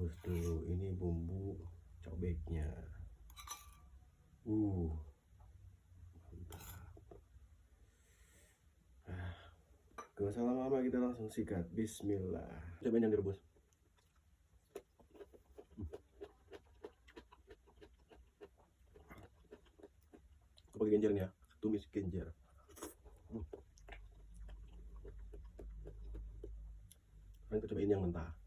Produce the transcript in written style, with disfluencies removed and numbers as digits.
rebus dulu. Ini bumbu cobeknya. Mantap. Gak usah lama-lama, kita langsung sikat. Bismillah. Cobain yang direbus. Aku pakai genjernya, tumis genjer. Sekarang kita cobain yang mentah.